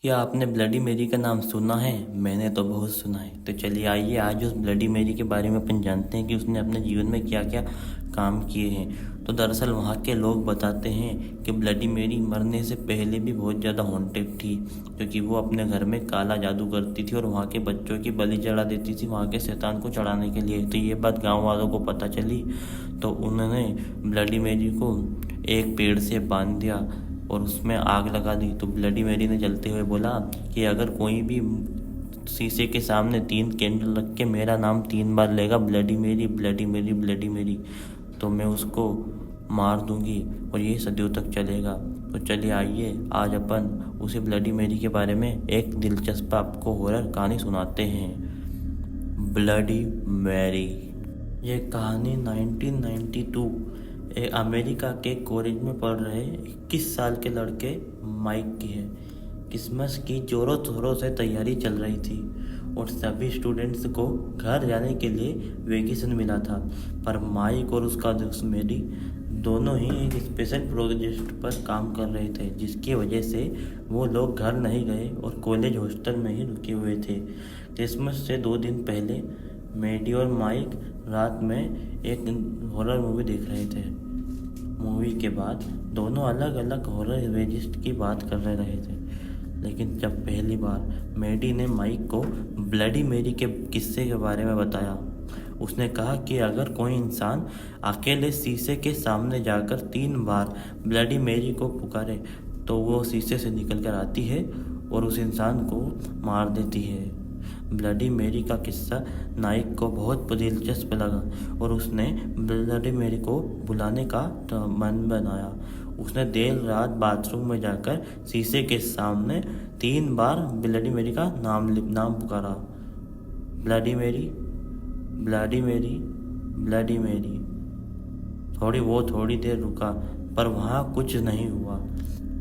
क्या आपने ब्लडी मेरी का नाम सुना है? मैंने तो बहुत सुना है। तो चलिए आइए आज उस ब्लडी मेरी के बारे में अपन जानते हैं कि उसने अपने जीवन में क्या क्या काम किए हैं। तो दरअसल वहाँ के लोग बताते हैं कि ब्लडी मेरी मरने से पहले भी बहुत ज़्यादा हॉन्टेड थी, क्योंकि वो अपने घर में काला जादू करती थी और वहाँ के बच्चों की बलि चढ़ा देती थी वहाँ के शैतान को चढ़ाने के लिए। तो ये बात गाँव वालों को पता चली, तो उन्होंने ब्लडी मेरी को एक पेड़ से बांध दिया और उसमें आग लगा दी। तो ब्लडी मेरी ने जलते हुए बोला कि अगर कोई भी शीशे के सामने 3 कैंडल रख के मेरा नाम 3 बार लेगा, ब्लडी मेरी ब्लडी मेरी ब्लडी मेरी, तो मैं उसको मार दूंगी और ये सदियों तक चलेगा। तो चलिए आइए आज अपन उसी ब्लडी मेरी के बारे में एक दिलचस्प आपको हॉरर कहानी सुनाते हैं, ब्लडी मैरी। ये कहानी 1992 एक अमेरिका के कॉलेज में पढ़ रहे 21 साल के लड़के माइक की है। क्रिसमस की जोरों शोरों से तैयारी चल रही थी और सभी स्टूडेंट्स को घर जाने के लिए वेकेशन मिला था, पर माइक और उसका दोस्त मेरी दोनों ही एक स्पेशल प्रोजेक्ट पर काम कर रहे थे, जिसकी वजह से वो लोग घर नहीं गए और कॉलेज हॉस्टल में ही रुके हुए थे। क्रिसमस से 2 दिन पहले मेडी और माइक रात में एक हॉरर मूवी देख रहे थे। मूवी के बाद दोनों अलग अलग हॉरर इवेंट्स की बात कर रहे थे, लेकिन जब पहली बार मेडी ने माइक को ब्लडी मेरी के किस्से के बारे में बताया, उसने कहा कि अगर कोई इंसान अकेले शीशे के सामने जाकर 3 बार ब्लडी मेरी को पुकारे तो वो शीशे से निकल कर आती है और उस इंसान को मार देती है। ब्लडी मेरी का किस्सा नाइक को बहुत दिलचस्प लगा और उसने ब्लडी मेरी को बुलाने का मन बनाया। उसने देर रात बाथरूम में जाकर शीशे के सामने 3 बार ब्लडी मेरी का नाम पुकारा, ब्लडी मेरी ब्लडी मेरी ब्लडी मेरी। थोड़ी देर रुका, पर वहाँ कुछ नहीं हुआ।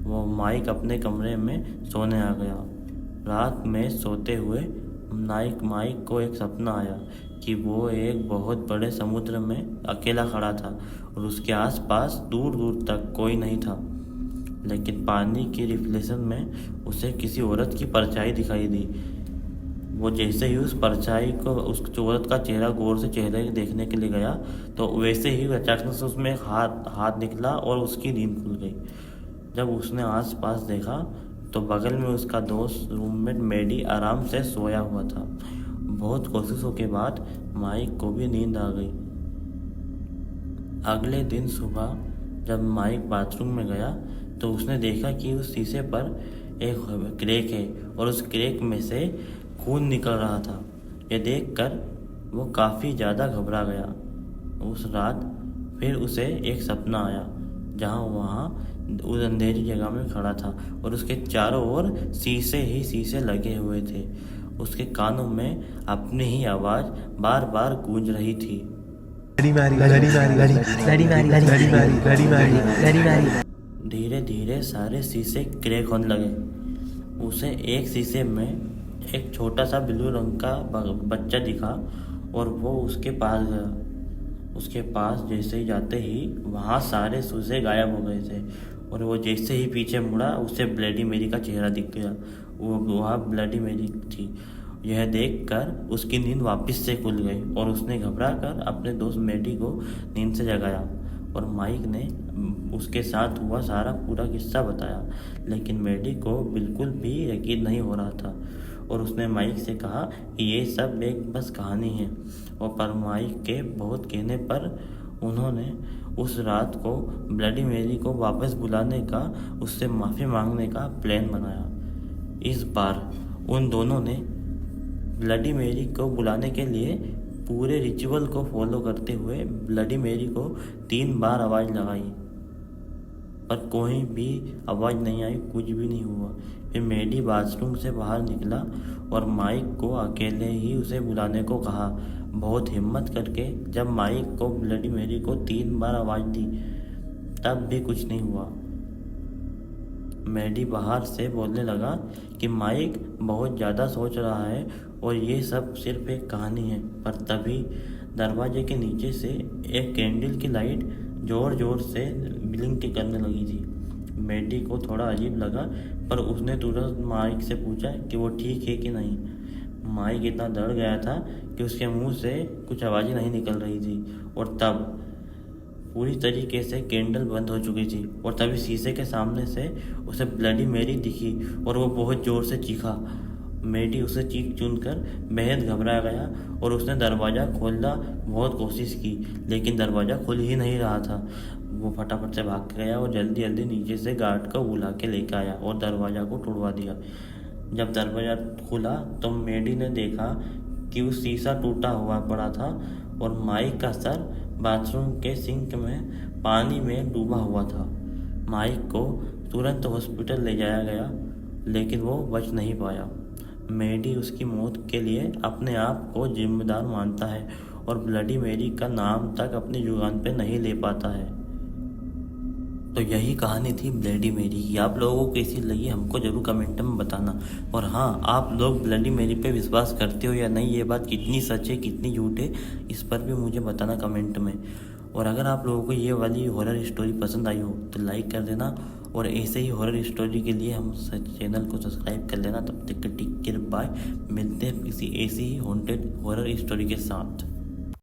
वो माइक अपने कमरे में सोने आ गया। रात में सोते हुए माइक को एक सपना आया कि वो एक बहुत बड़े समुद्र में अकेला खड़ा था और उसके आसपास दूर दूर तक कोई नहीं था, लेकिन पानी की रिफ्लेक्शन में उसे किसी औरत की परछाई दिखाई दी। वो जैसे ही उस परछाई को उस औरत का चेहरा गौर से चेहरे देखने के लिए गया, तो वैसे ही अचानक से उसमें एक हाथ निकला और उसकी नींद खुल गई। जब उसने आसपास देखा तो बगल में उसका दोस्त रूममेट मेडी आराम से सोया हुआ था। बहुत कोशिशों के बाद माइक को भी नींद आ गई। अगले दिन सुबह जब माइक बाथरूम में गया तो उसने देखा कि उस शीशे पर एक क्रैक है और उस क्रैक में से खून निकल रहा था। यह देखकर वो काफ़ी ज़्यादा घबरा गया। उस रात फिर उसे एक सपना आया जहाँ वहाँ उस अंधेरी जगह में खड़ा था और उसके चारों ओर शीशे ही शीशे लगे हुए थे। उसके कानों में अपनी ही आवाज़ बार बार गूंज रही थी, धीरे धीरे सारे शीशे क्रैक होने लगे। उसे एक शीशे में एक छोटा सा ब्लू रंग का बच्चा दिखा और वो उसके पास गया। उसके पास जैसे ही जाते ही वहाँ सारे शीशे गायब हो गए थे और वो जैसे ही पीछे मुड़ा उसे ब्लडी मेरी का चेहरा दिख गया। वो वहाँ ब्लडी मेरी थी। यह देखकर उसकी नींद वापस से खुल गई और उसने घबरा कर अपने दोस्त मेडी को नींद से जगाया और माइक ने उसके साथ हुआ सारा पूरा किस्सा बताया, लेकिन मेडी को बिल्कुल भी यकीन नहीं हो रहा था और उसने माइक से कहा कि ये सब एक बस कहानी है। और पर माइक के बहुत कहने पर उन्होंने उस रात को ब्लडी मेरी को वापस बुलाने का, उससे माफ़ी मांगने का प्लान बनाया। इस बार उन दोनों ने ब्लडी मेरी को बुलाने के लिए पूरे रिचुअल को फॉलो करते हुए ब्लडी मेरी को 3 बार आवाज़ लगाई, पर कोई भी आवाज़ नहीं आई, कुछ भी नहीं हुआ। फिर मेडी बाथरूम से बाहर निकला और माइक को अकेले ही उसे बुलाने को कहा। बहुत हिम्मत करके जब माइक को ब्लडी मेरी को 3 बार आवाज़ दी, तब भी कुछ नहीं हुआ। मेडी बाहर से बोलने लगा कि माइक बहुत ज़्यादा सोच रहा है और ये सब सिर्फ एक कहानी है, पर तभी दरवाजे के नीचे से एक कैंडल की लाइट ज़ोर ज़ोर से ब्लिंक करने लगी थी। मेडी को थोड़ा अजीब लगा, पर उसने तुरंत माइक से पूछा कि वो ठीक है कि नहीं। माइक इतना डर गया था कि उसके मुंह से कुछ आवाज़ें नहीं निकल रही थी। और तब पूरी तरीके से कैंडल बंद हो चुकी थी और तभी शीशे के सामने से उसे ब्लडी मेरी दिखी और वो बहुत ज़ोर से चीखा। मेडी उसे चीख चुन कर बेहद घबरा गया और उसने दरवाज़ा खोलना बहुत कोशिश की, लेकिन दरवाज़ा खुल ही नहीं रहा था। वो फटाफट से भाग के गया और जल्दी जल्दी नीचे से गार्ड को बुला के लेकर आया और दरवाज़ा को तोड़वा दिया। जब दरवाज़ा खुला तो मेडी ने देखा कि उस शीशा टूटा हुआ पड़ा था और माइक का सर बाथरूम के सिंक में पानी में डूबा हुआ था। माइक को तुरंत हॉस्पिटल ले जाया गया, लेकिन वो बच नहीं पाया। मेडी उसकी मौत के लिए अपने आप को जिम्मेदार मानता है और ब्लडी मेरी का नाम तक अपनी जुबान पे नहीं ले पाता है। तो यही कहानी थी ब्लडी मेरी की। आप लोगों को कैसी लगी हमको ज़रूर कमेंट में बताना। और हाँ, आप लोग ब्लडी मेरी पे विश्वास करते हो या नहीं, ये बात कितनी सच है कितनी झूठ है, इस पर भी मुझे बताना कमेंट में। और अगर आप लोगों को ये वाली हॉरर स्टोरी पसंद आई हो तो लाइक कर देना और ऐसे ही हॉरर स्टोरी के लिए हम चैनल को सब्सक्राइब कर लेना। तब तक टेक केयर, बाय। मिलते हैं किसी ऐसी ही हॉन्टेड हॉरर स्टोरी के साथ।